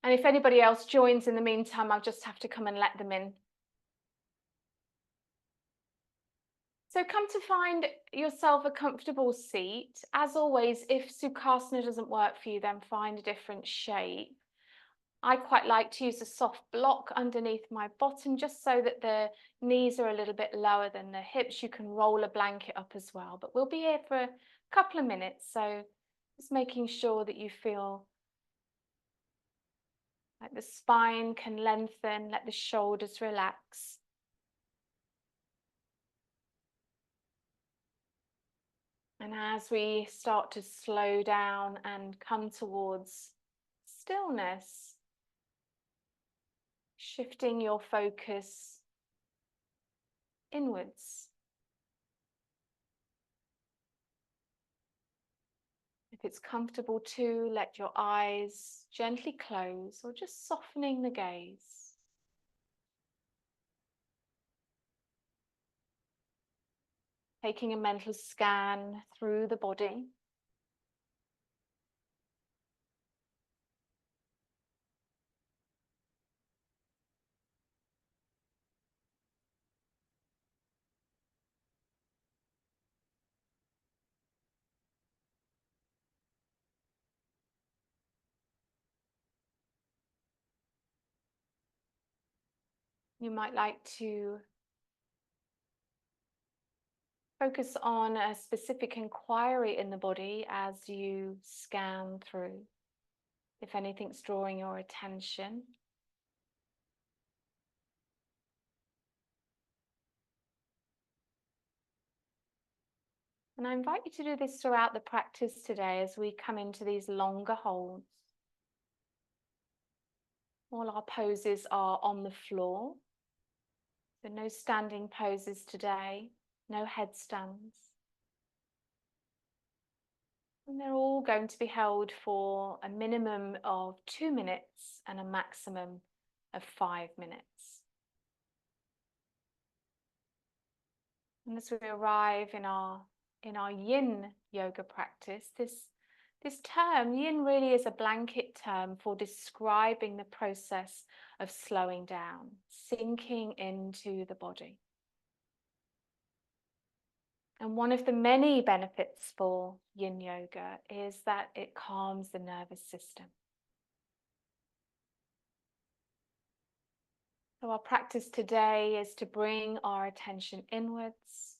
And if anybody else joins in the meantime, I'll just have to come and let them in. So come to find yourself a comfortable seat. As always, if Sukhasana doesn't work for you, then find a different shape. I quite like to use a soft block underneath my bottom, just so that the knees are a little bit lower than the hips. You can roll a blanket up as well, but we'll be here for a couple of minutes. So just making sure that you feel like the spine can lengthen, let the shoulders relax. And as we start to slow down and come towards stillness, shifting your focus inwards. If it's comfortable to, let your eyes gently close or just softening the gaze. Taking a mental scan through the body. You might like to focus on a specific inquiry in the body as you scan through. If anything's drawing your attention. And I invite you to do this throughout the practice today as we come into these longer holds. All our poses are on the floor. So no standing poses today, no headstands. And they're all going to be held for a minimum of 2 minutes and a maximum of 5 minutes. And as we arrive in our Yin Yoga practice, this term, Yin, really is a blanket term for describing the process of slowing down, sinking into the body. And one of the many benefits for Yin Yoga is that it calms the nervous system. So our practice today is to bring our attention inwards,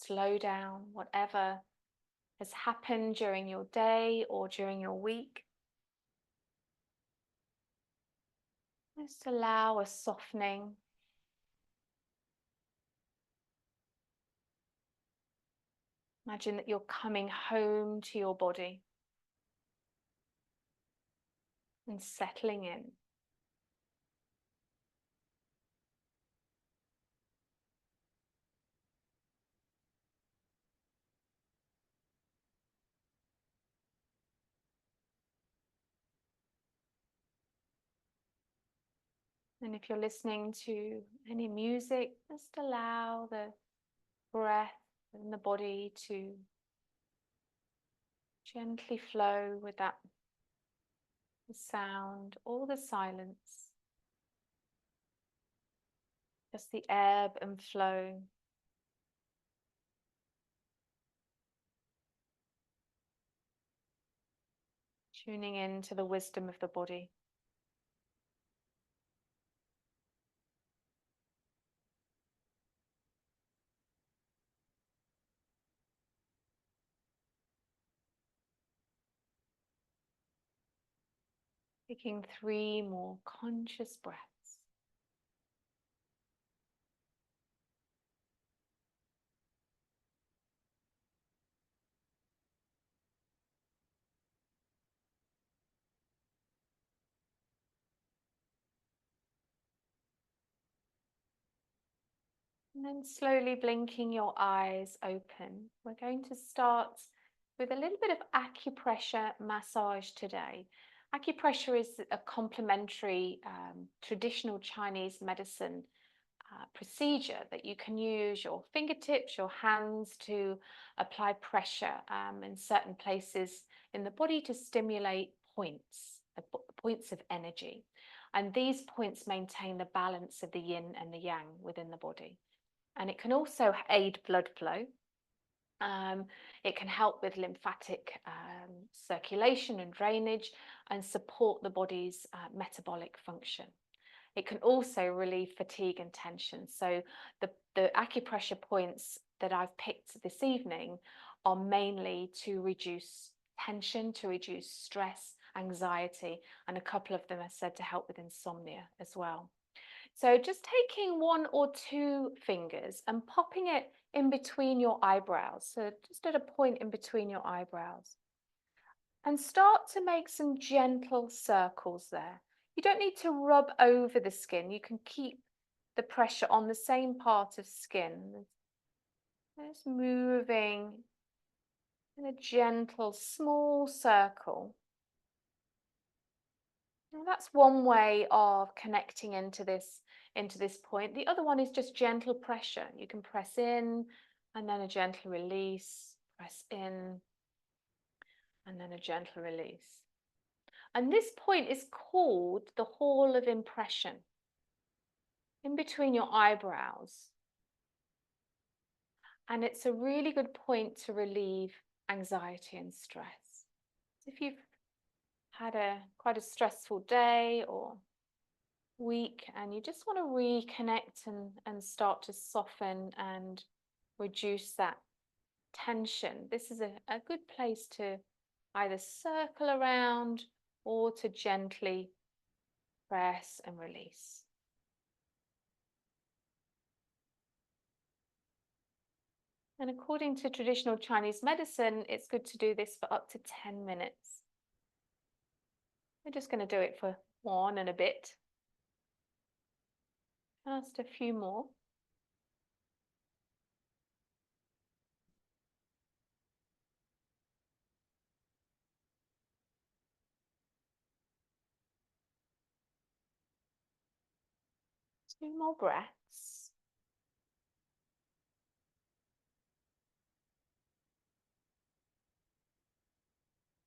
slow down whatever has happened during your day or during your week. Just allow a softening. Imagine that you're coming home to your body and settling in. And if you're listening to any music, just allow the breath and the body to gently flow with that, the sound or the silence. Just the ebb and flow. Tuning into the wisdom of the body. Taking 3 more conscious breaths. And then slowly blinking your eyes open. We're going to start with a little bit of acupressure massage today. Acupressure is a complementary traditional Chinese medicine procedure that you can use your fingertips, your hands to apply pressure in certain places in the body to stimulate points. points of energy. And these points maintain the balance of the yin and the yang within the body. And it can also aid blood flow. It can help with lymphatic circulation and drainage and support the body's metabolic function. It can also relieve fatigue and tension. So the acupressure points that I've picked this evening are mainly to reduce tension, to reduce stress, anxiety, and a couple of them are said to help with insomnia as well. So just taking one or two fingers and popping it in between your eyebrows. So just at a point in between your eyebrows. And start to make some gentle circles there. You don't need to rub over the skin. You can keep the pressure on the same part of skin. Just moving in a gentle, small circle. Now that's one way of connecting into this point. The other one is just gentle pressure. You can press in and then a gentle release, press in and then a gentle release. And this point is called the Hall of Impression, in between your eyebrows. And it's a really good point to relieve anxiety and stress. If you've had quite a stressful day or week and you just want to reconnect and start to soften and reduce that tension, this is a good place to either circle around or to gently press and release. And according to traditional Chinese medicine, it's good to do this for up to 10 minutes. We're just going to do it for 1 and a bit. Just a few more. Two more breaths.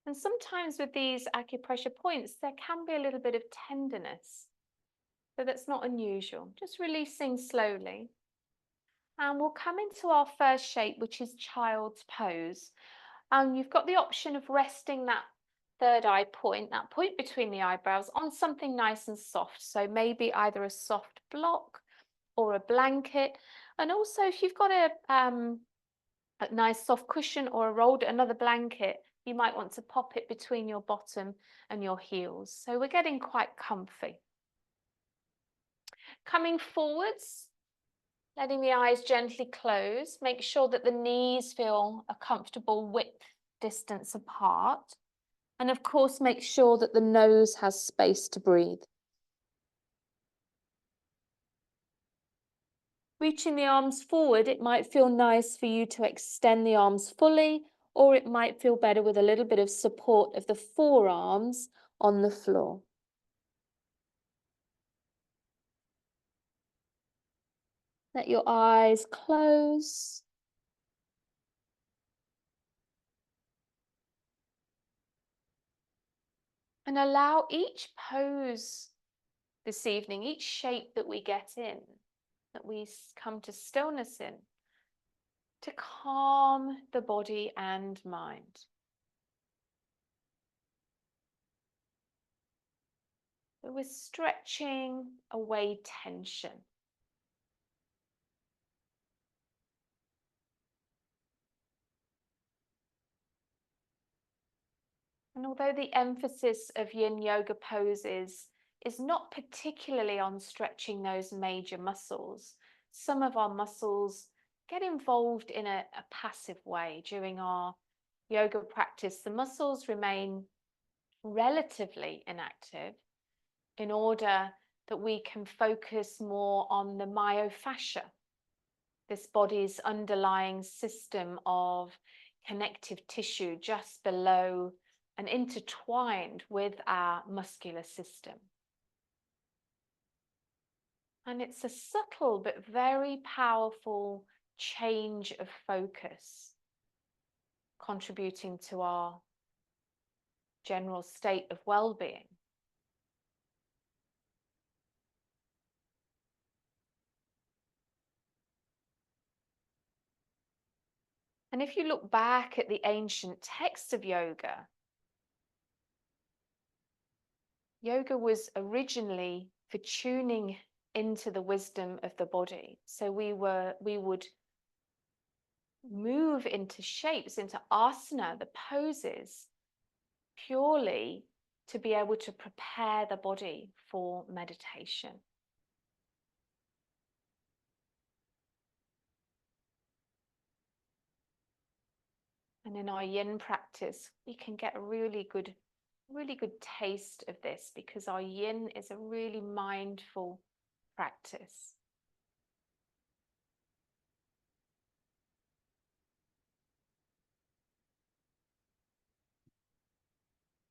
And sometimes with these acupressure points, there can be a little bit of tenderness. So that's not unusual. Just releasing slowly. And we'll come into our first shape, which is child's pose. And you've got the option of resting that third eye point, that point between the eyebrows, on something nice and soft. So maybe either a soft block or a blanket. And also if you've got a nice soft cushion or another blanket, you might want to pop it between your bottom and your heels. So we're getting quite comfy. Coming forwards, letting the eyes gently close. Make sure that the knees feel a comfortable width distance apart. And of course, make sure that the nose has space to breathe. Reaching the arms forward, it might feel nice for you to extend the arms fully, or it might feel better with a little bit of support of the forearms on the floor. Let your eyes close. And allow each pose this evening, each shape that we get in, that we come to stillness in, to calm the body and mind. So we're stretching away tension. And although the emphasis of Yin Yoga poses is not particularly on stretching those major muscles, some of our muscles get involved in a passive way during our yoga practice. The muscles remain relatively inactive in order that we can focus more on the myofascia, this body's underlying system of connective tissue just below and intertwined with our muscular system. And it's a subtle but very powerful change of focus, contributing to our general state of well-being. And if you look back at the ancient texts of yoga, yoga was originally for tuning into the wisdom of the body. So we would move into shapes, into asana, the poses, purely to be able to prepare the body for meditation. And in our yin practice, we can get a really good taste of this, because our yin is a really mindful practice.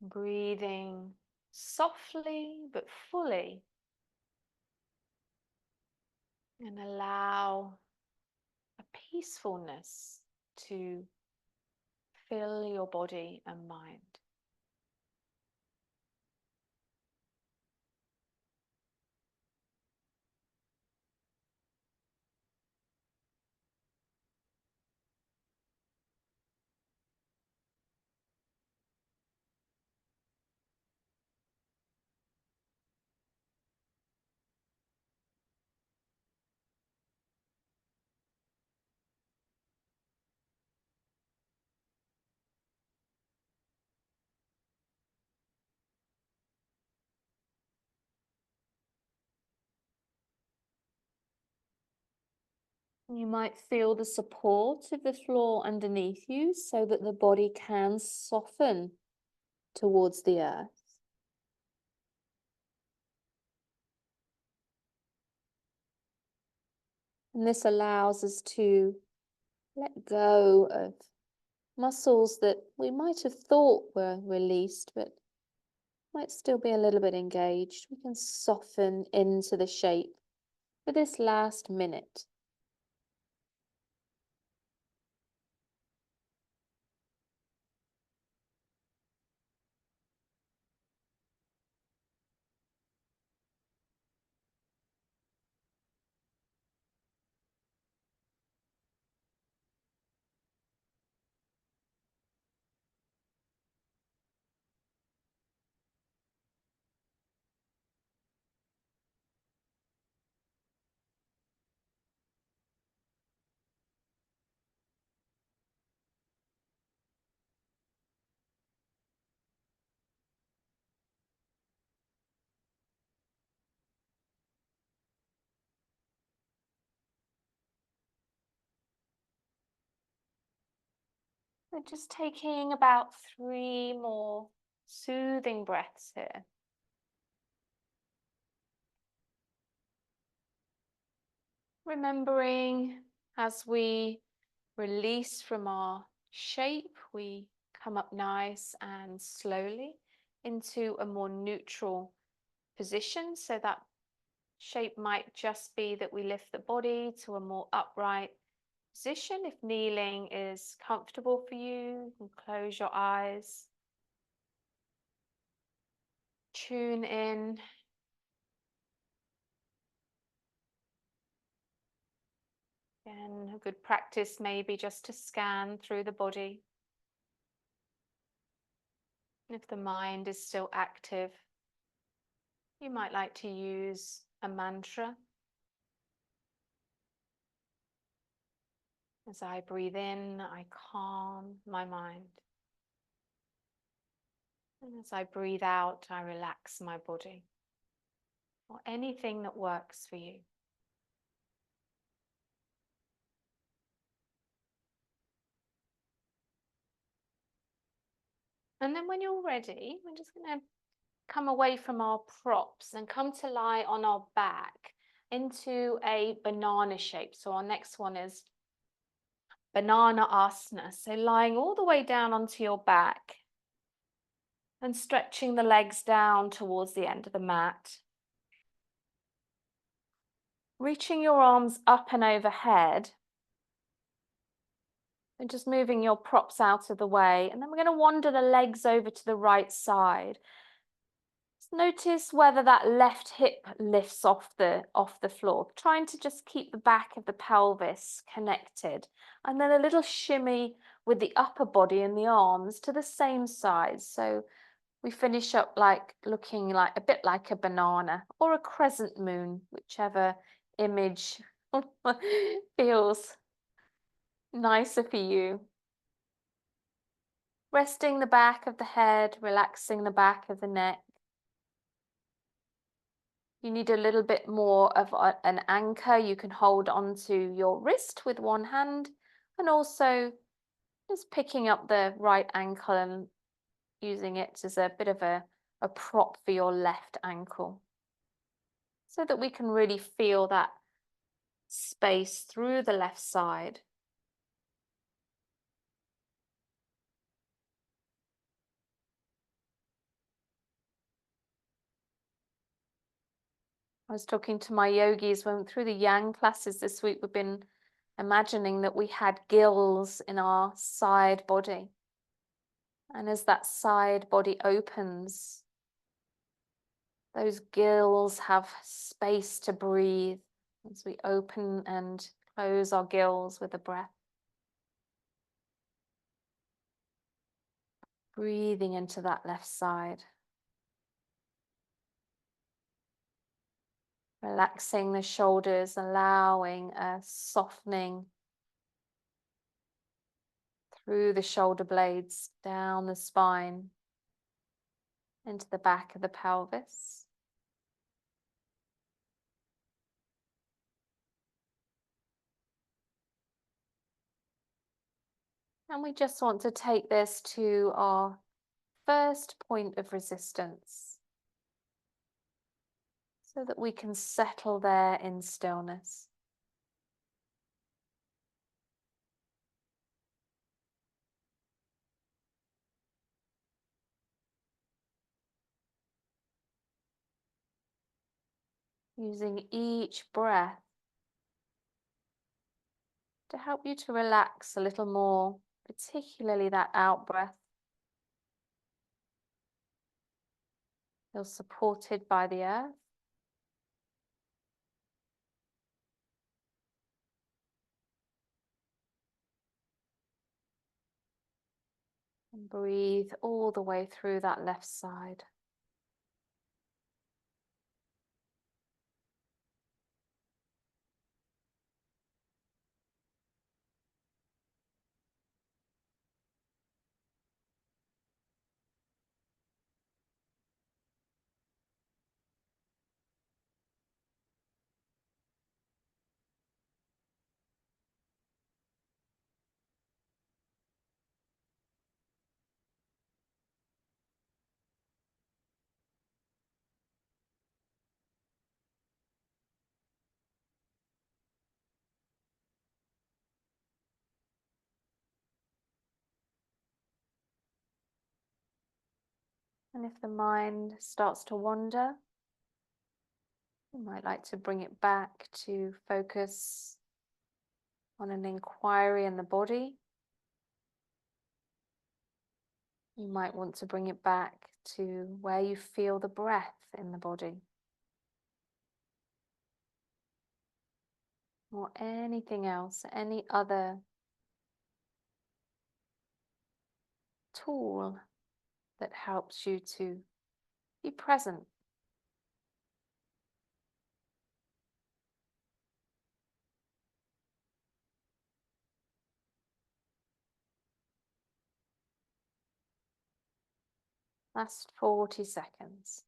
Breathing softly but fully, and allow a peacefulness to fill your body and mind. You might feel the support of the floor underneath you so that the body can soften towards the earth. And this allows us to let go of muscles that we might have thought were released, but might still be a little bit engaged. We can soften into the shape for this last minute. We're just taking about 3 more soothing breaths here. Remembering, as we release from our shape, we come up nice and slowly into a more neutral position. So that shape might just be that we lift the body to a more upright position. If kneeling is comfortable for you, you can close your eyes. Tune in. Again, a good practice maybe just to scan through the body. If the mind is still active, you might like to use a mantra. As I breathe in, I calm my mind. And as I breathe out, I relax my body. Or anything that works for you. And then when you're ready, we're just going to come away from our props and come to lie on our back into a banana shape. So our next one is banana asana. So lying all the way down onto your back and stretching the legs down towards the end of the mat. Reaching your arms up and overhead. And just moving your props out of the way. And then we're going to wander the legs over to the right side. Notice whether that left hip lifts off the floor, trying to just keep the back of the pelvis connected, and then a little shimmy with the upper body and the arms to the same size. So we finish up like looking like a bit like a banana or a crescent moon, whichever image feels nicer for you. Resting the back of the head, relaxing the back of the neck. You need a little bit more of an anchor. You can hold onto your wrist with one hand and also just picking up the right ankle and using it as a bit of a prop for your left ankle so that we can really feel that space through the left side. I was talking to my yogis when through the yang classes this week, we've been imagining that we had gills in our side body. And as that side body opens, those gills have space to breathe as we open and close our gills with the breath. Breathing into that left side. Relaxing the shoulders, allowing a softening through the shoulder blades, down the spine, into the back of the pelvis. And we just want to take this to our first point of resistance so that we can settle there in stillness. Using each breath to help you to relax a little more, particularly that out breath. Feel supported by the earth. And breathe all the way through that left side. And if the mind starts to wander, you might like to bring it back to focus on an inquiry in the body. You might want to bring it back to where you feel the breath in the body. Or anything else, any other tool that helps you to be present. Last 40 seconds.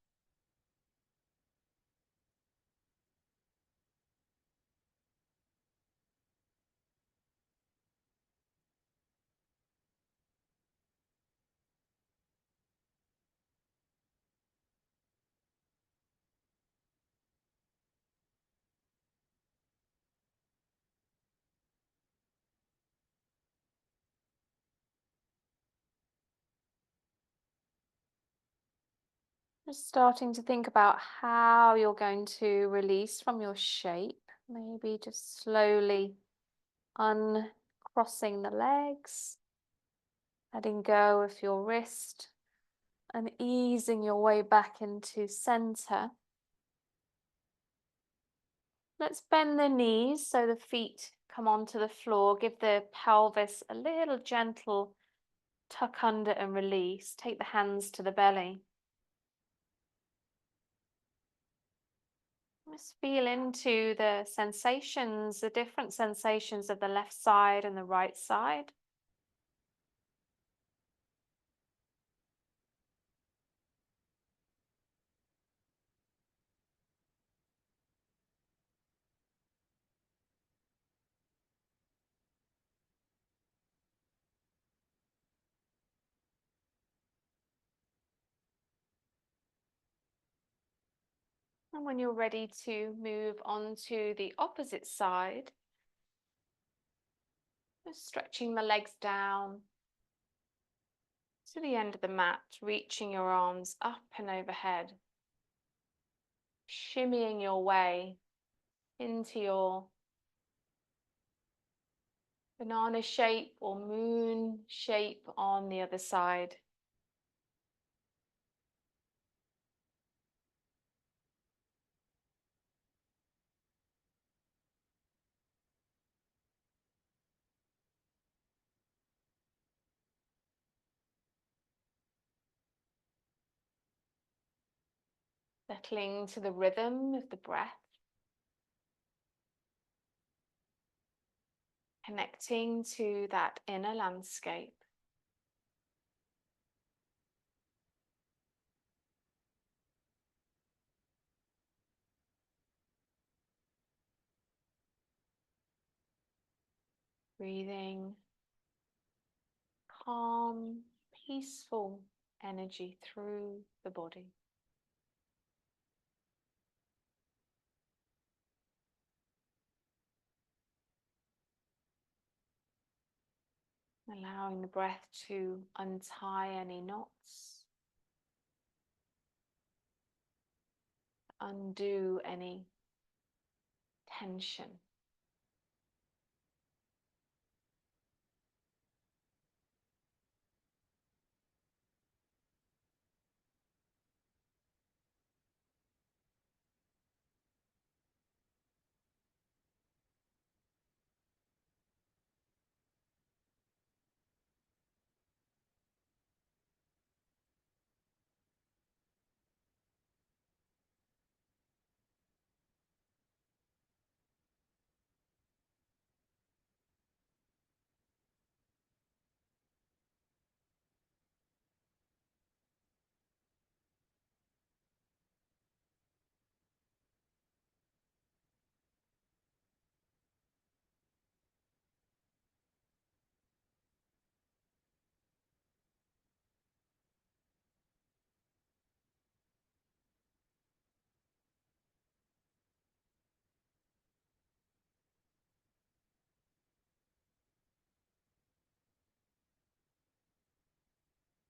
Just starting to think about how you're going to release from your shape. Maybe just slowly uncrossing the legs, letting go of your wrist and easing your way back into center. Let's bend the knees so the feet come onto the floor. Give the pelvis a little gentle tuck under and release. Take the hands to the belly. Just feel into the sensations, the different sensations of the left side and the right side. And when you're ready to move on to the opposite side, just stretching the legs down to the end of the mat, reaching your arms up and overhead, shimmying your way into your banana shape or moon shape on the other side. Settling to the rhythm of the breath, connecting to that inner landscape. Breathing calm, peaceful energy through the body. Allowing the breath to untie any knots, undo any tension.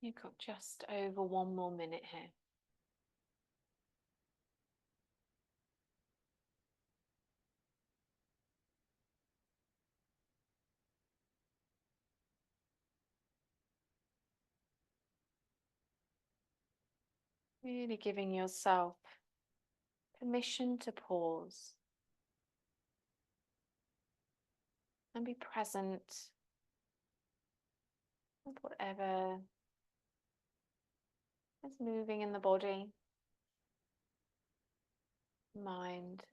You've got just over 1 more minute here. Really giving yourself permission to pause and be present with whatever is moving in the body, mind.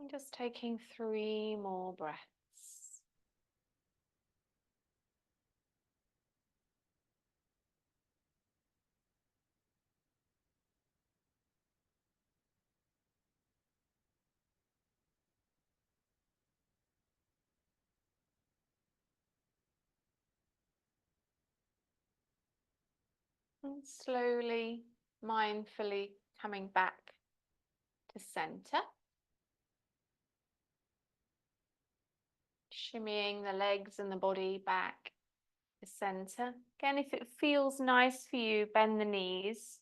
And just taking 3 more breaths. And slowly, mindfully coming back to center. Shimmying the legs and the body back to center. Again, if it feels nice for you, bend the knees.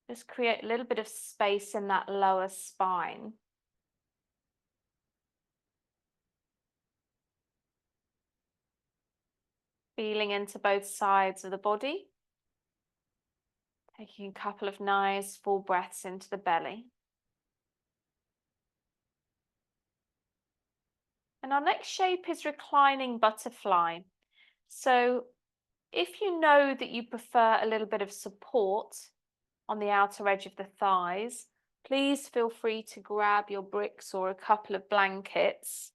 Just create a little bit of space in that lower spine. Feeling into both sides of the body. Taking a couple of nice full breaths into the belly. And our next shape is reclining butterfly. So if you know that you prefer a little bit of support on the outer edge of the thighs, please feel free to grab your bricks or a couple of blankets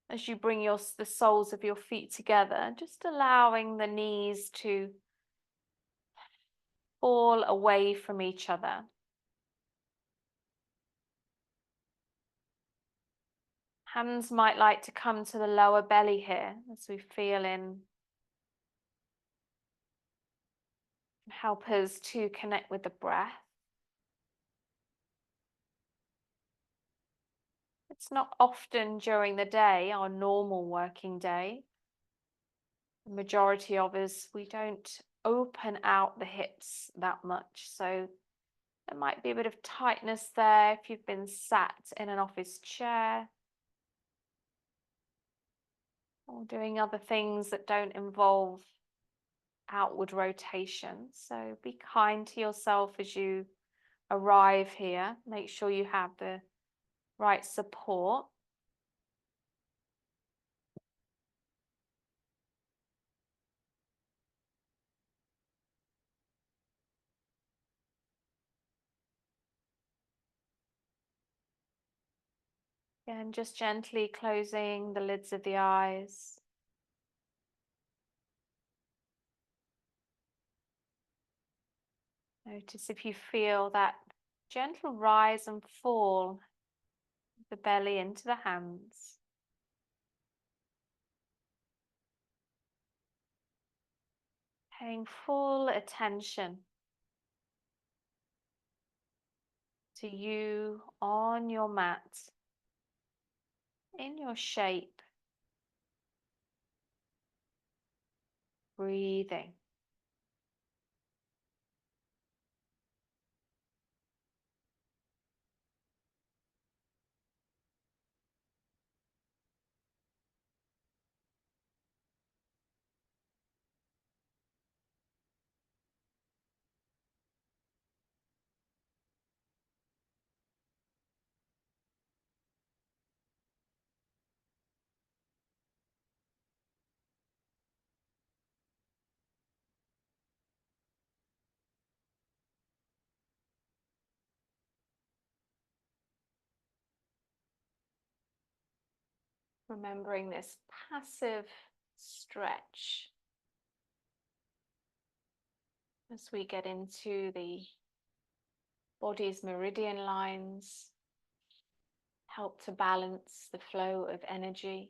as you bring the soles of your feet together, just allowing the knees to fall away from each other. Hands might like to come to the lower belly here as we feel in. Help us to connect with the breath. It's not often during the day, our normal working day. The majority of us, we don't open out the hips that much. So there might be a bit of tightness there if you've been sat in an office chair or doing other things that don't involve outward rotation. So be kind to yourself as you arrive here. Make sure you have the right support. And just gently closing the lids of the eyes. Notice if you feel that gentle rise and fall of the belly into the hands. Paying full attention to you on your mat, in your shape, breathing. Remembering this passive stretch as we get into the body's meridian lines, help to balance the flow of energy.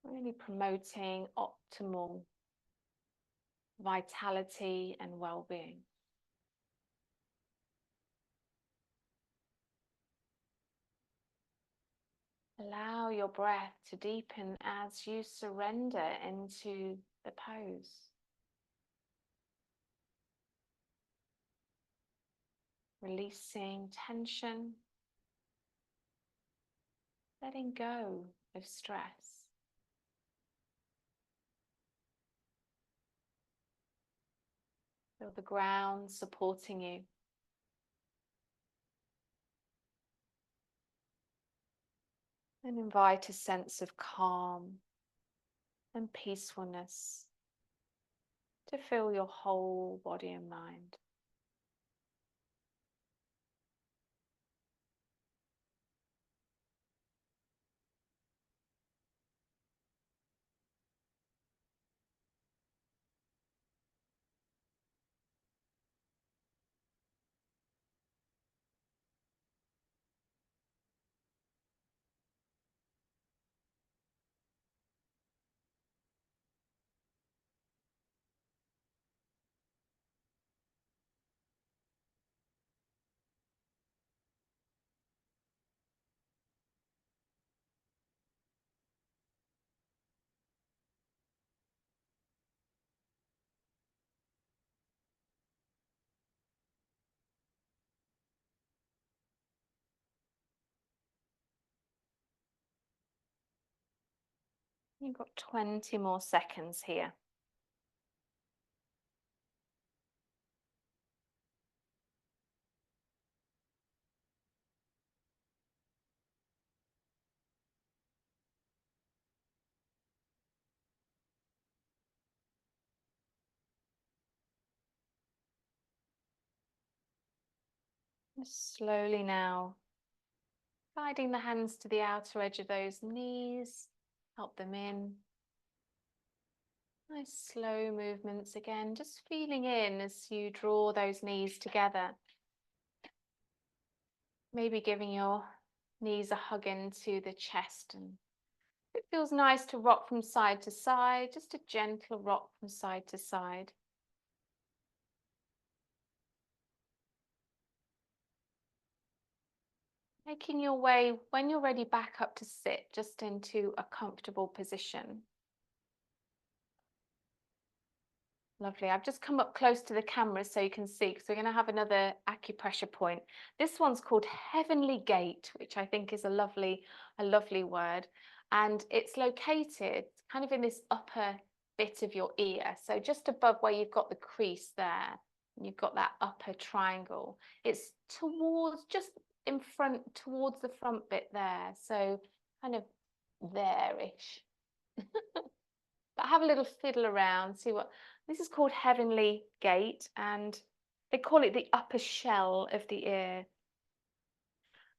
Really promoting optimal vitality and well-being. Allow your breath to deepen as you surrender into the pose. Releasing tension, letting go of stress. Feel the ground supporting you. And invite a sense of calm and peacefulness to fill your whole body and mind. You've got 20 more seconds here. Just slowly now, guiding the hands to the outer edge of those knees, help them in. Nice slow movements again, just feeling in as you draw those knees together. Maybe giving your knees a hug into the chest, and it feels nice to rock from side to side, just a gentle rock from side to side. Making your way, when you're ready, back up to sit, just into a comfortable position. Lovely. I've just come up close to the camera so you can see, because we're going to have another acupressure point. This one's called Heavenly Gate, which I think is a lovely word. And it's located kind of in this upper bit of your ear. So just above where you've got the crease there, and you've got that upper triangle. It's towards, just in front, towards the front bit there. So kind of there-ish. But have a little fiddle around, see what this is called. Heavenly Gate, and they call it the upper shell of the ear.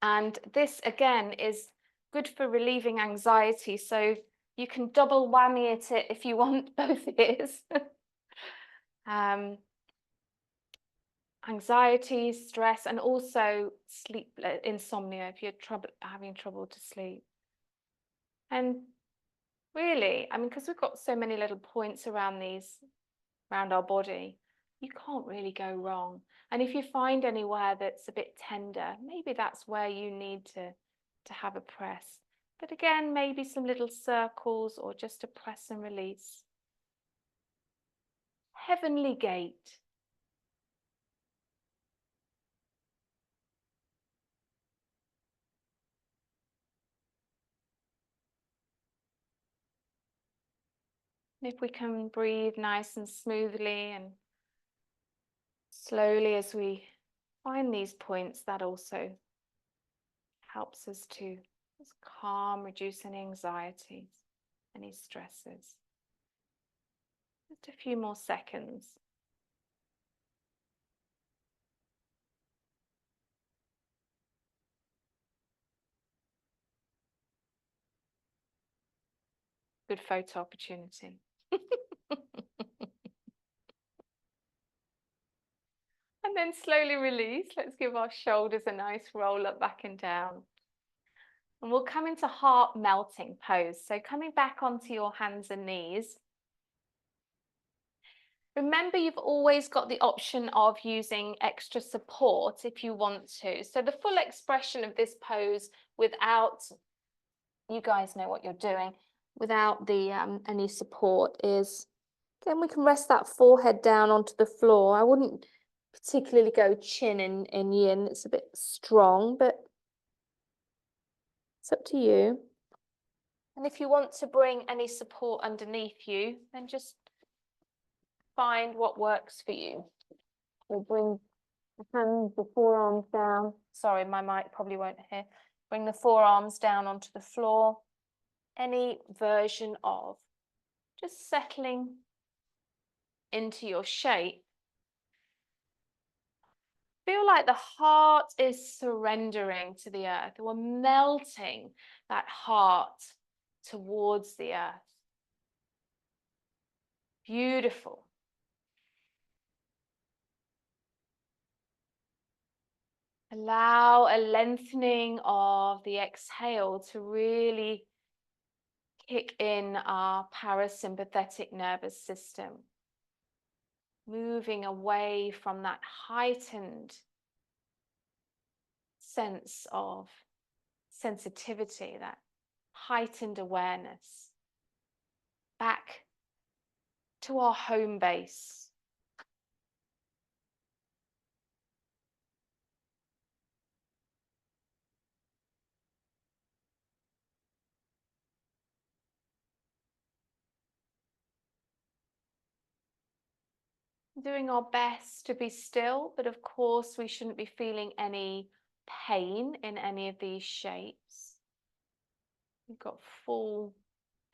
And this again is good for relieving anxiety, so you can double whammy it if you want both ears. Anxiety, stress, and also sleep, insomnia, if you're having trouble to sleep. And really, I mean, because we've got so many little points around our body, you can't really go wrong. And if you find anywhere that's a bit tender, maybe that's where you need to have a press. But again, maybe some little circles or just a press and release. Heavenly Gate. If we can breathe nice and smoothly and slowly as we find these points, that also helps us to just calm, reduce any anxieties, any stresses. Just a few more seconds. Good photo opportunity. And then slowly release. Let's give our shoulders a nice roll up, back and down. And we'll come into heart melting pose. So coming back onto your hands and knees. Remember, you've always got the option of using extra support if you want to. So the full expression of this pose without, you guys know what you're doing, without the any support is, again, we can rest that forehead down onto the floor. I wouldn't particularly go chin in yin, it's a bit strong, but it's up to you. And if you want to bring any support underneath you, then just find what works for you. We'll bring the hands, the forearms down. Sorry, my mic probably won't hear. Bring the forearms down onto the floor. Any version of just settling into your shape. Feel like the heart is surrendering to the earth. We're melting that heart towards the earth. Beautiful. Allow a lengthening of the exhale to really kick in our parasympathetic nervous system. Moving away from that heightened sense of sensitivity, that heightened awareness, back to our home base. Doing our best to be still, but of course we shouldn't be feeling any pain in any of these shapes. We've got full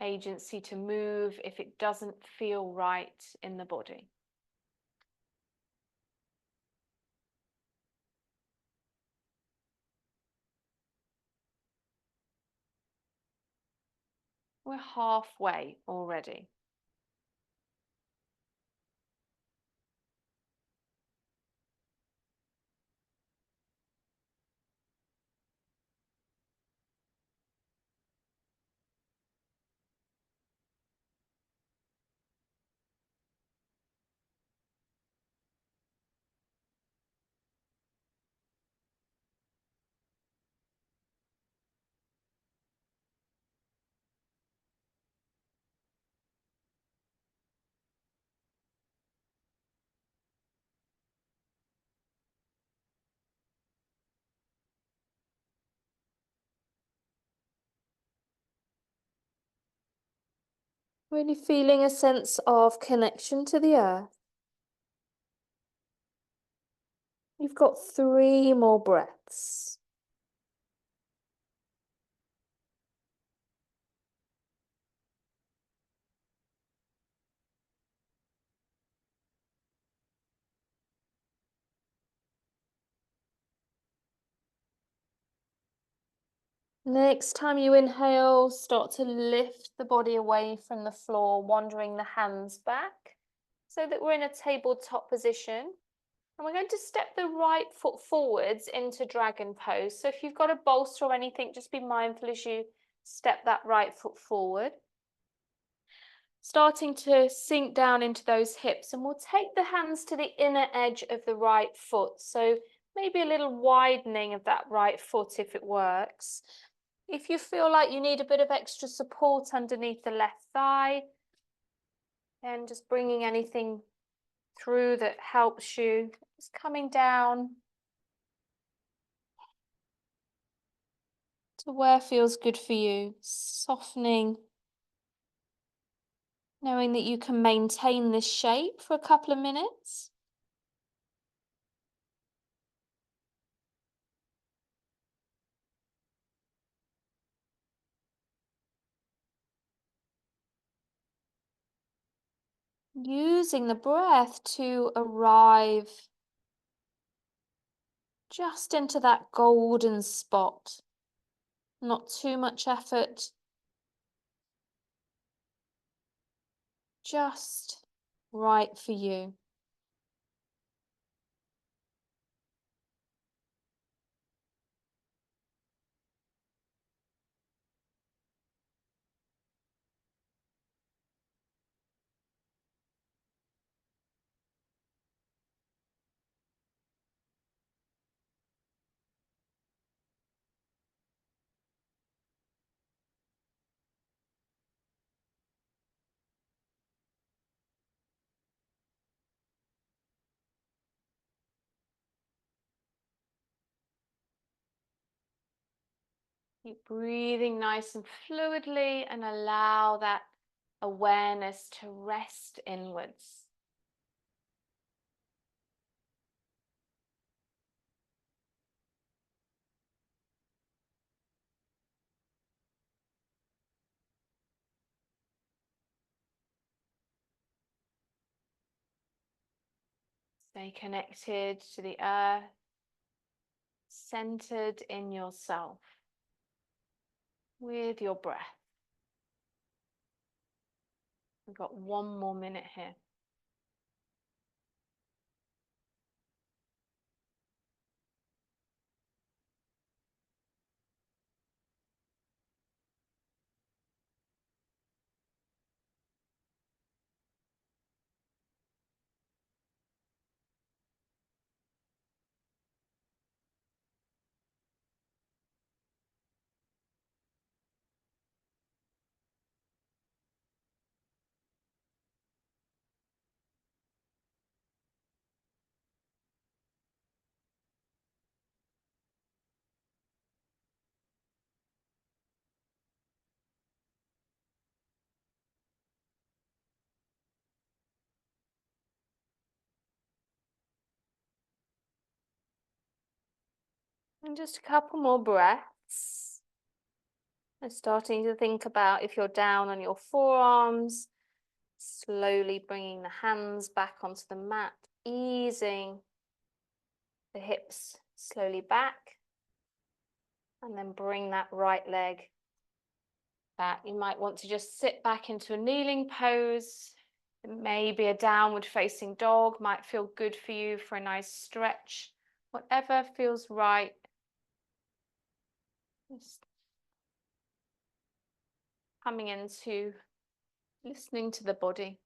agency to move if it doesn't feel right in the body. We're halfway already. Really feeling a sense of connection to the earth. You've got 3 more breaths. Next time you inhale, start to lift the body away from the floor, wandering the hands back so that we're in a tabletop position. And we're going to step the right foot forwards into dragon pose. So if you've got a bolster or anything, just be mindful as you step that right foot forward. Starting to sink down into those hips, and we'll take the hands to the inner edge of the right foot. So maybe a little widening of that right foot if it works. If you feel like you need a bit of extra support underneath the left thigh, then just bringing anything through that helps you, just coming down to where feels good for you, softening, knowing that you can maintain this shape for a couple of minutes. Using the breath to arrive just into that golden spot. Not too much effort, just right for you. Keep breathing nice and fluidly and allow that awareness to rest inwards. Stay connected to the earth, centered in yourself with your breath. We've got 1 more minute here. And just a couple more breaths. And starting to think about if you're down on your forearms, slowly bringing the hands back onto the mat, easing the hips slowly back. And then bring that right leg back. You might want to just sit back into a kneeling pose. Maybe a downward facing dog might feel good for you for a nice stretch. Whatever feels right. Just coming into listening to the body.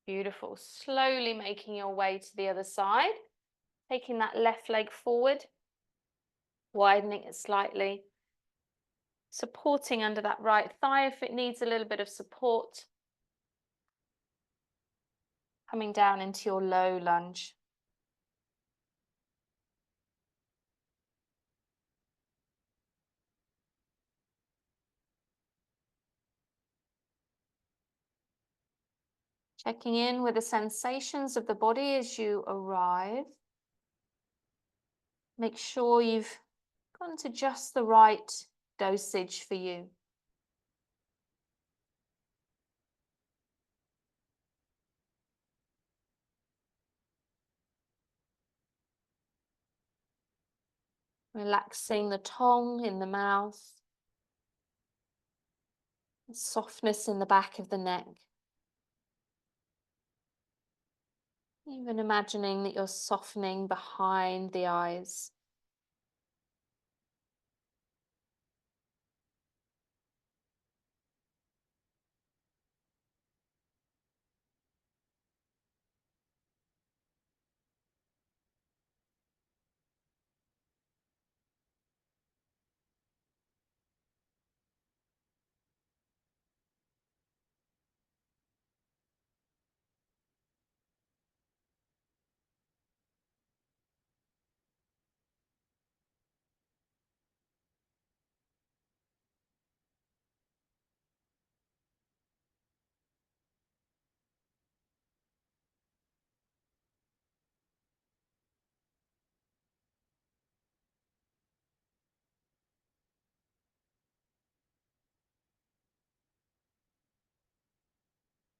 Beautiful. Slowly making your way to the other side. Taking that left leg forward. Widening it slightly. Supporting under that right thigh if it needs a little bit of support. Coming down into your low lunge. Checking in with the sensations of the body as you arrive. Make sure you've gone to just the right dosage for you. Relaxing the tongue in the mouth. Softness in the back of the neck. Even imagining that you're softening behind the eyes.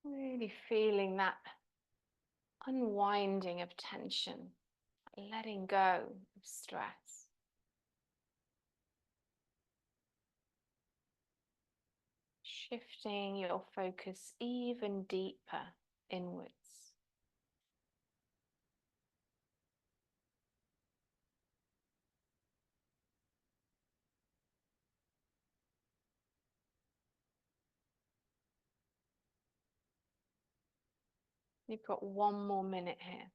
Really feeling that unwinding of tension, letting go of stress. Shifting your focus even deeper inwards. You've got one more minute here.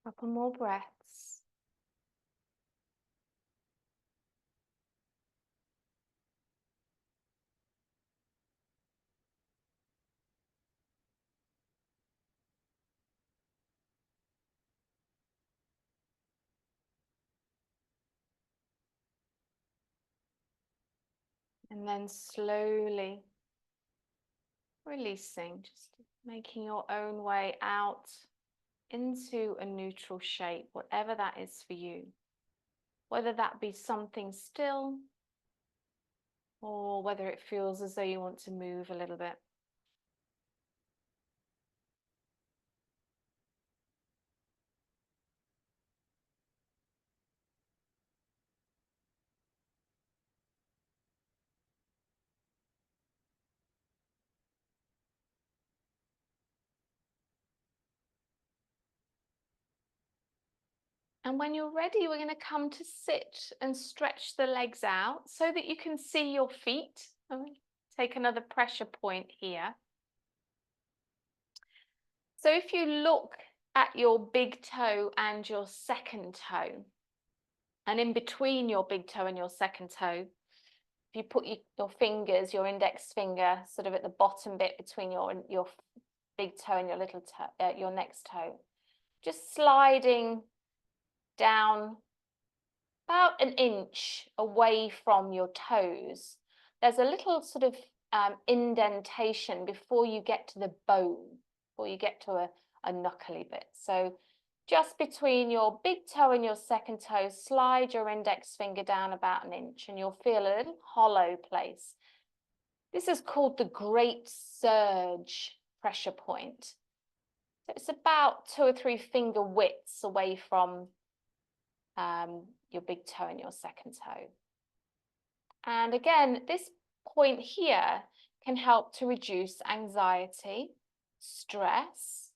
Couple more breaths. And then slowly releasing, just making your own way out into a neutral shape, whatever that is for you. whether that be something still or whether it feels as though you want to move a little bit. And when you're ready, we're going to come to sit and stretch the legs out so that you can see your feet. Take another pressure point here. So if you look at your big toe and your second toe, and in between your big toe and your second toe, if you put your fingers, your index finger, sort of at the bottom bit between your big toe and your little toe, your next toe, just sliding down about an inch away from your toes. There's a little sort of indentation before you get to the bone, before you get to a knuckly bit. So just between your big toe and your second toe, slide your index finger down about an inch and you'll feel a little hollow place. This is called the great surge pressure point. So it's about 2 or 3 finger widths away from your big toe and your second toe. And again, this point here can help to reduce anxiety, stress.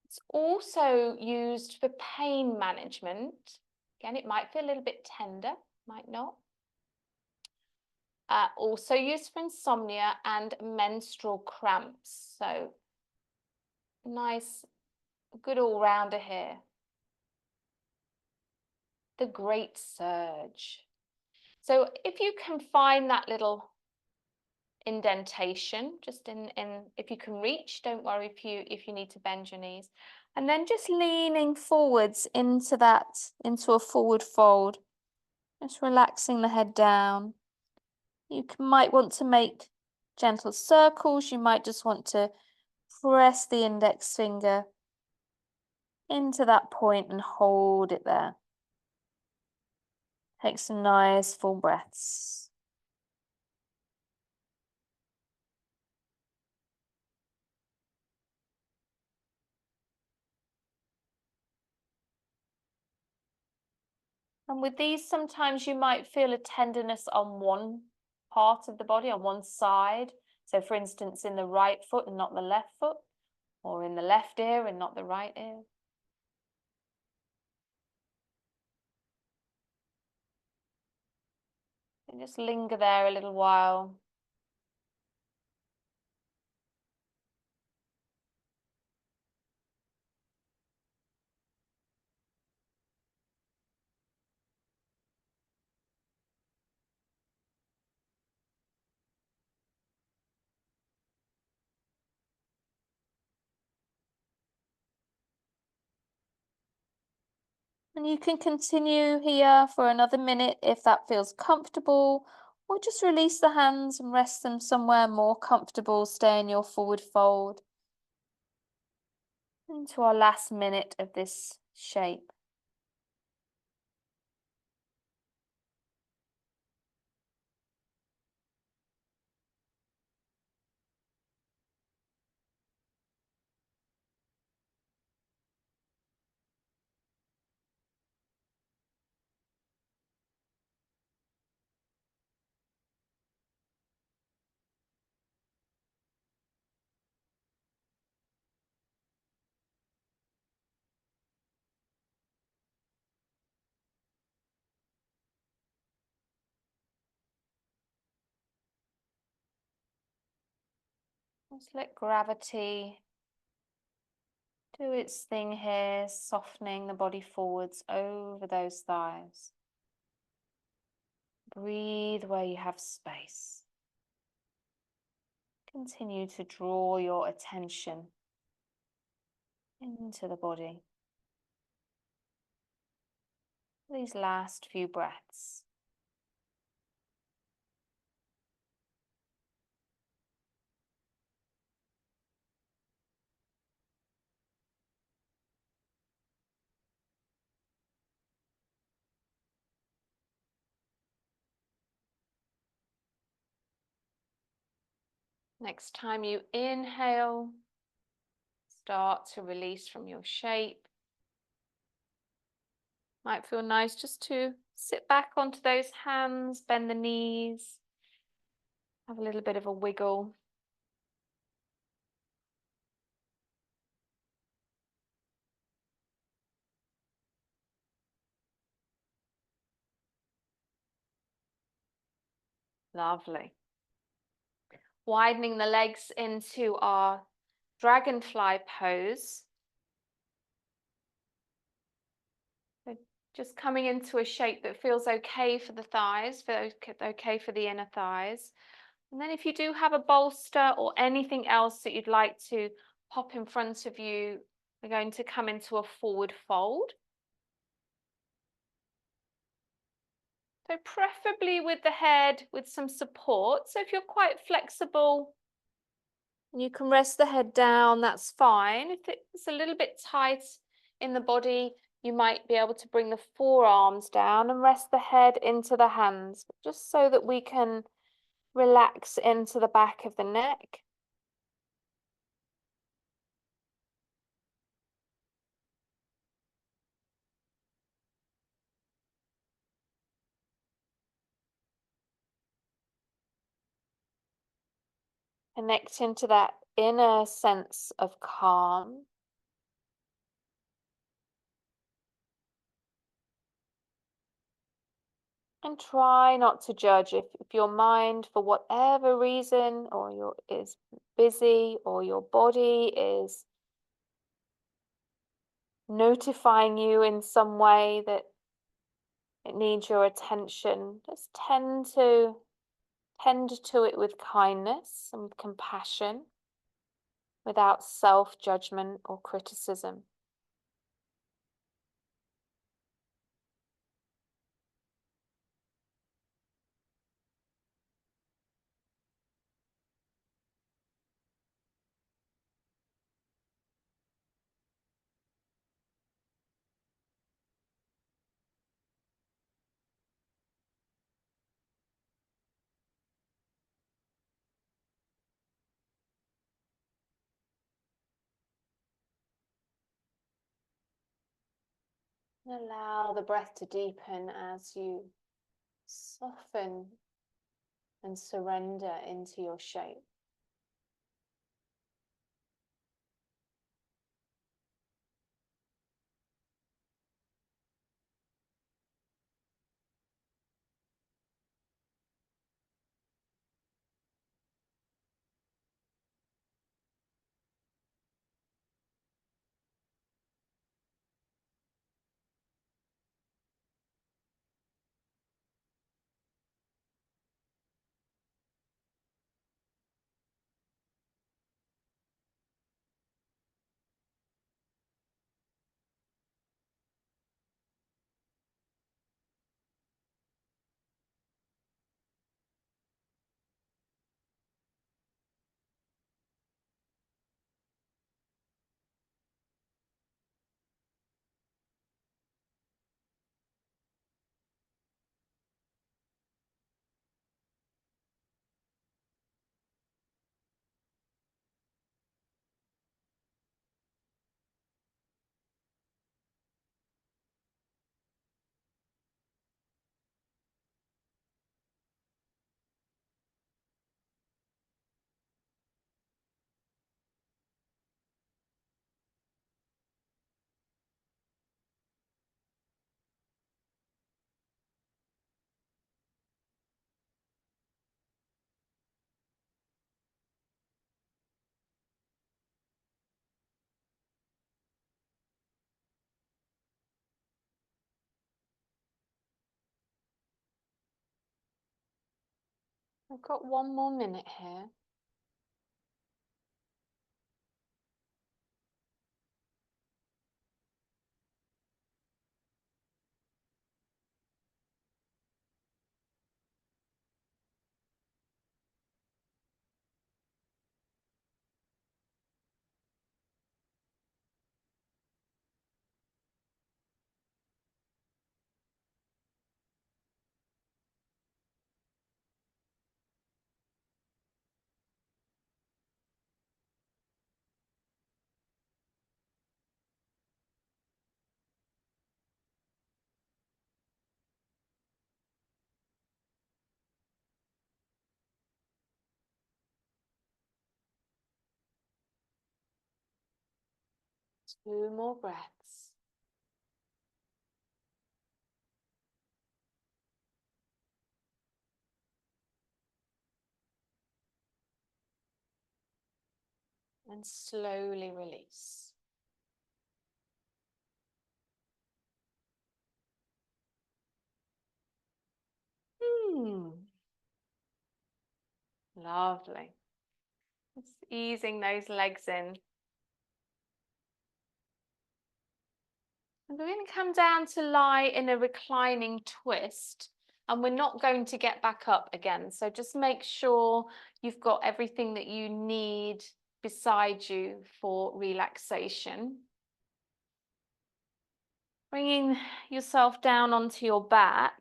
It's also used for pain management. Again, it might feel a little bit tender, might not. Also used for insomnia and menstrual cramps. So nice, good all-rounder here. The great surge. So if you can find that little indentation, just in if you can reach, don't worry if you need to bend your knees, and then just leaning forwards into a forward fold, just relaxing the head down. You might want to make gentle circles. You might just want to press the index finger into that point and hold it there. Take some nice full breaths. And with these, sometimes you might feel a tenderness on one part of the body, on one side. So for instance, in the right foot and not the left foot, or in the left ear and not the right ear. And just linger there a little while. And you can continue here for another minute if that feels comfortable, or just release the hands and rest them somewhere more comfortable. Stay in your forward fold. Into our last minute of this shape. Just let gravity do its thing here, softening the body forwards over those thighs. Breathe where you have space. Continue to draw your attention into the body. These last few breaths. Next time you inhale, start to release from your shape. Might feel nice just to sit back onto those hands, bend the knees, have a little bit of a wiggle. Lovely. Widening the legs into our dragonfly pose. So just coming into a shape that feels okay for the thighs, feels okay for the inner thighs. And then if you do have a bolster or anything else that you'd like to pop in front of you, we're going to come into a forward fold. So preferably with the head with some support. So if you're quite flexible, you can rest the head down, that's fine. If it's a little bit tight in the body, you might be able to bring the forearms down and rest the head into the hands, just so that we can relax into the back of the neck. Connect into that inner sense of calm. And try not to judge if your mind, for whatever reason, is busy, or your body is notifying you in some way that it needs your attention. Just tend to it with kindness and with compassion, without self-judgment or criticism. And allow the breath to deepen as you soften and surrender into your shape. I've got 1 more minute here. 2 more breaths. And slowly release. Lovely. Just easing those legs in. And we're going to come down to lie in a reclining twist, and we're not going to get back up again. So just make sure you've got everything that you need beside you for relaxation. Bringing yourself down onto your back.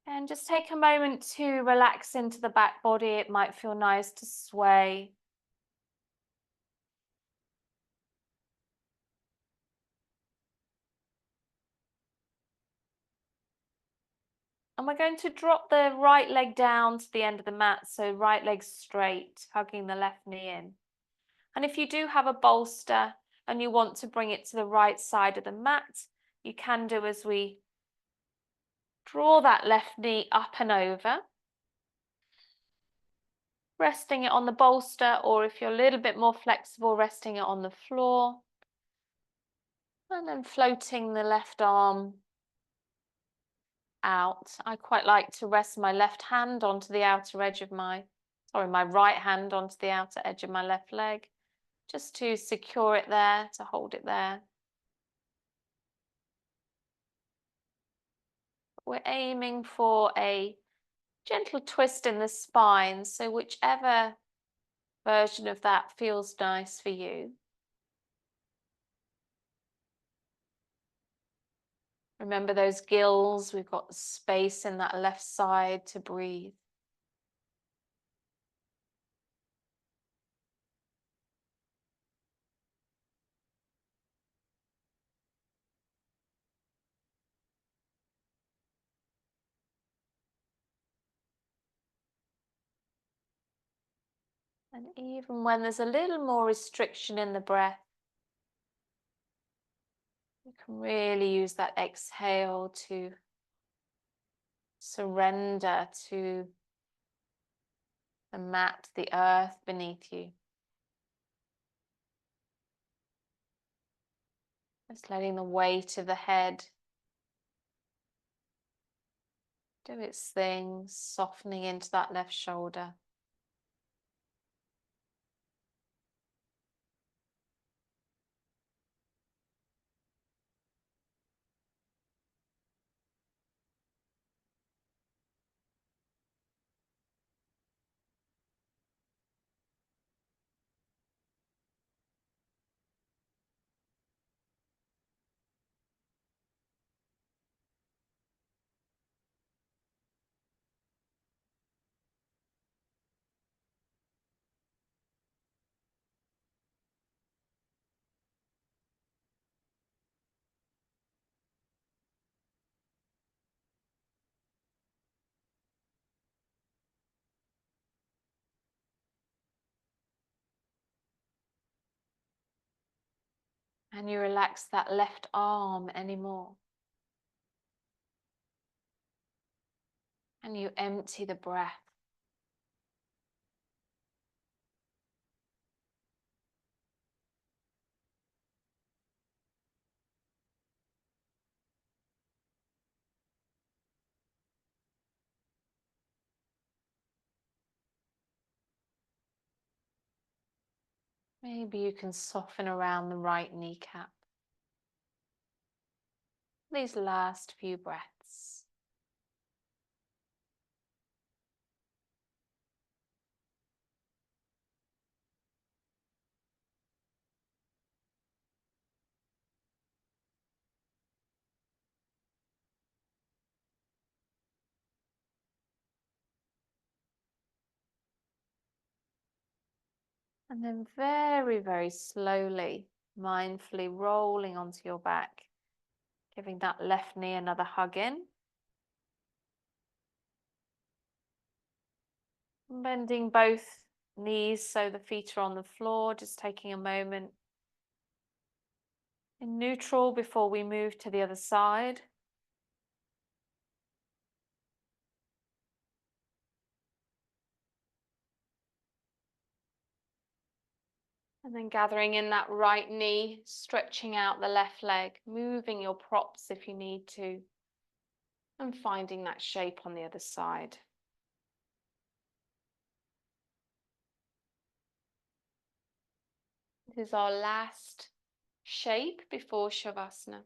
And just take a moment to relax into the back body. It might feel nice to sway. And we're going to drop the right leg down to the end of the mat. So right leg straight, hugging the left knee in. And if you do have a bolster and you want to bring it to the right side of the mat, you can do as we draw that left knee up and over. Resting it on the bolster, or if you're a little bit more flexible, resting it on the floor. And then floating the left arm out. I quite like to rest my left hand onto the outer edge of my right hand onto the outer edge of my left leg, just to secure it there, to hold it there. We're aiming for a gentle twist in the spine, so whichever version of that feels nice for you. Remember those gills, we've got space in that left side to breathe. And even when there's a little more restriction in the breath, you can really use that exhale to surrender to the mat, the earth beneath you. Just letting the weight of the head do its thing, softening into that left shoulder. And you relax that left arm anymore. And you empty the breath. Maybe you can soften around the right kneecap. These last few breaths. And then very, very slowly, mindfully rolling onto your back, giving that left knee another hug in. Bending both knees so the feet are on the floor, just taking a moment In neutral before we move to the other side. And then gathering in that right knee, stretching out the left leg, moving your props if you need to, and finding that shape on the other side. This is our last shape before Shavasana.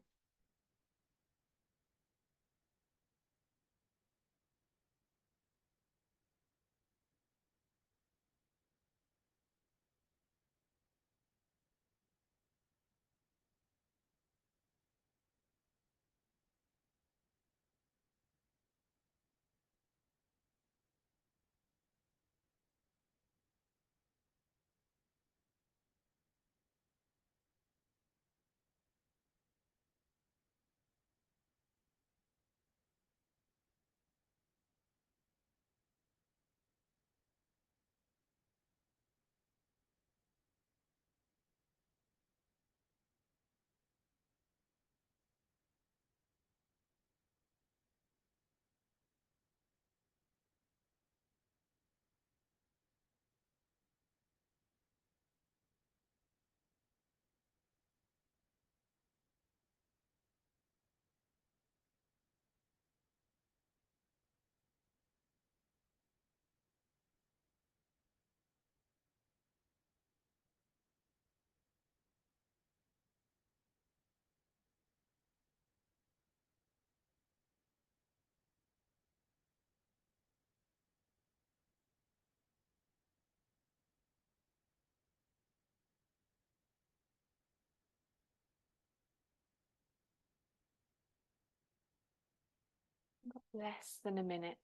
Less than a minute.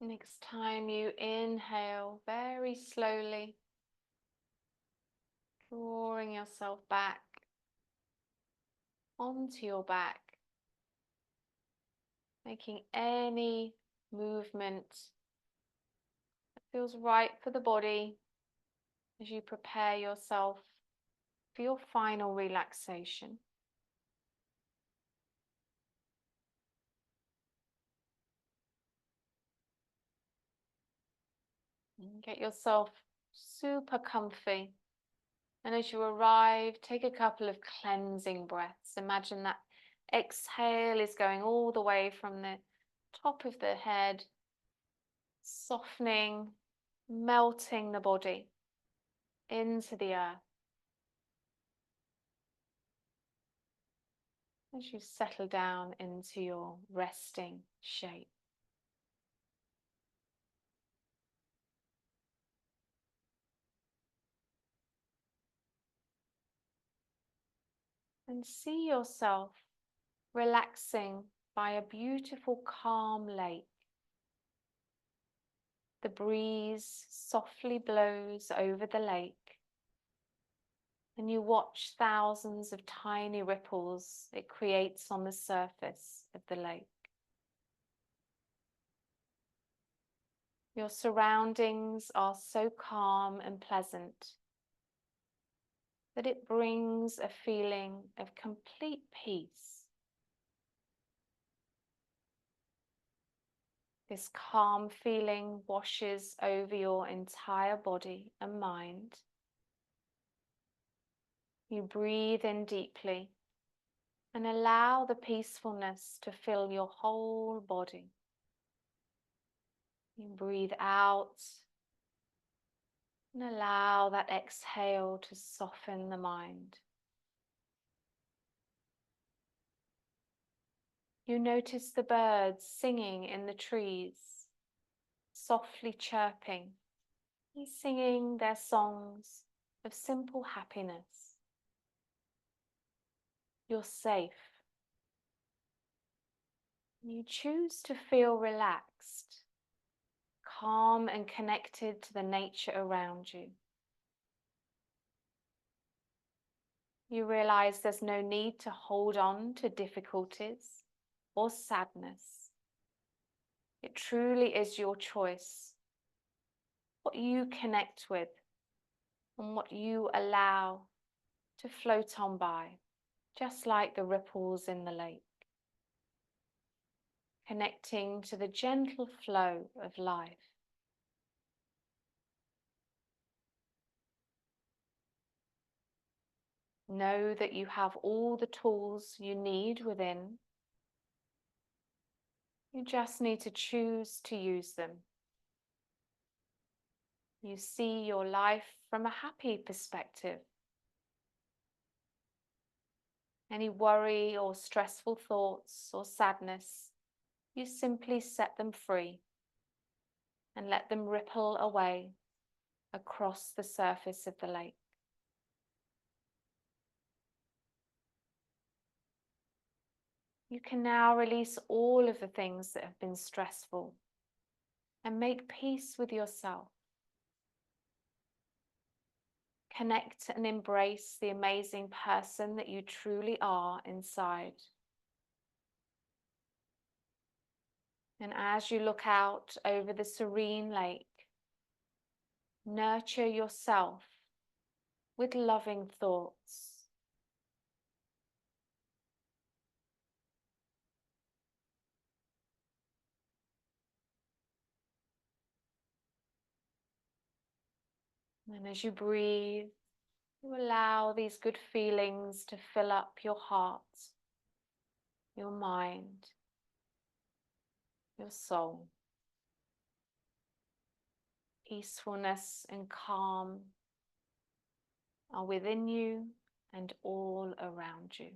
Next time you inhale very slowly, drawing yourself back onto your back, making any movement that feels right for the body as you prepare yourself for your final relaxation. And get yourself super comfy. And as you arrive, take a couple of cleansing breaths. Imagine that exhale is going all the way from the top of the head, softening, melting the body into the earth. As you settle down into your resting shape. And see yourself relaxing by a beautiful calm lake. The breeze softly blows over the lake, and you watch thousands of tiny ripples it creates on the surface of the lake. Your surroundings are so calm and pleasant that it brings a feeling of complete peace. This calm feeling washes over your entire body and mind. You breathe in deeply and allow the peacefulness to fill your whole body. You breathe out and allow that exhale to soften the mind. You notice the birds singing in the trees, softly chirping, singing their songs of simple happiness. You're safe. You choose to feel relaxed, calm and connected to the nature around you. You realize there's no need to hold on to difficulties or sadness. It truly is your choice, what you connect with and what you allow to float on by, just like the ripples in the lake, connecting to the gentle flow of life. Know that you have all the tools you need within. You just need to choose to use them. You see your life from a happy perspective. Any worry or stressful thoughts or sadness, you simply set them free and let them ripple away across the surface of the lake. You can now release all of the things that have been stressful and make peace with yourself. Connect and embrace the amazing person that you truly are inside. And as you look out over the serene lake, nurture yourself with loving thoughts. And as you breathe, you allow these good feelings to fill up your heart, your mind, your soul. Peacefulness and calm are within you and all around you.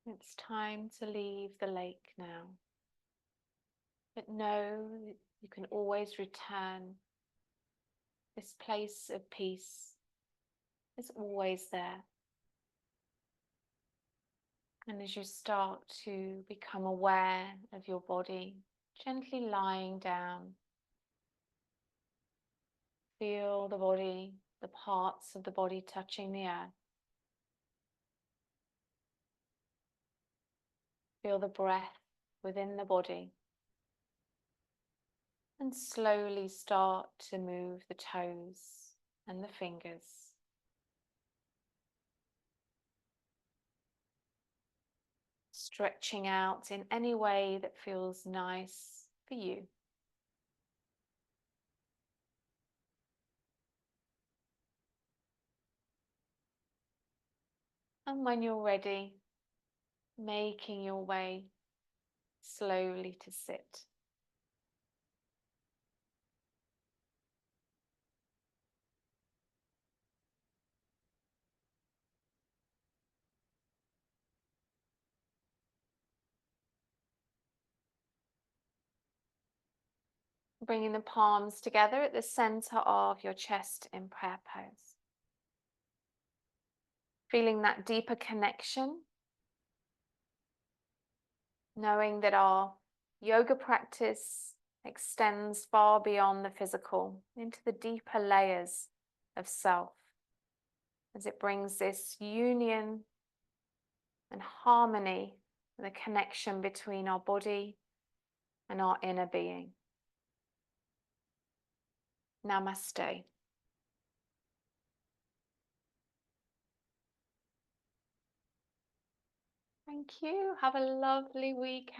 It's time to leave the lake now. But know that you can always return. This place of peace is always there. And as you start to become aware of your body, gently lying down, feel the body, the parts of the body touching the earth. Feel the breath within the body. And slowly start to move the toes and the fingers. Stretching out in any way that feels nice for you. And when you're ready, making your way slowly to sit. Bringing the palms together at the center of your chest in prayer pose. Feeling that deeper connection, knowing that our yoga practice extends far beyond the physical into the deeper layers of self, as it brings this union and harmony and the connection between our body and our inner being. Namaste. Thank you. Have a lovely weekend.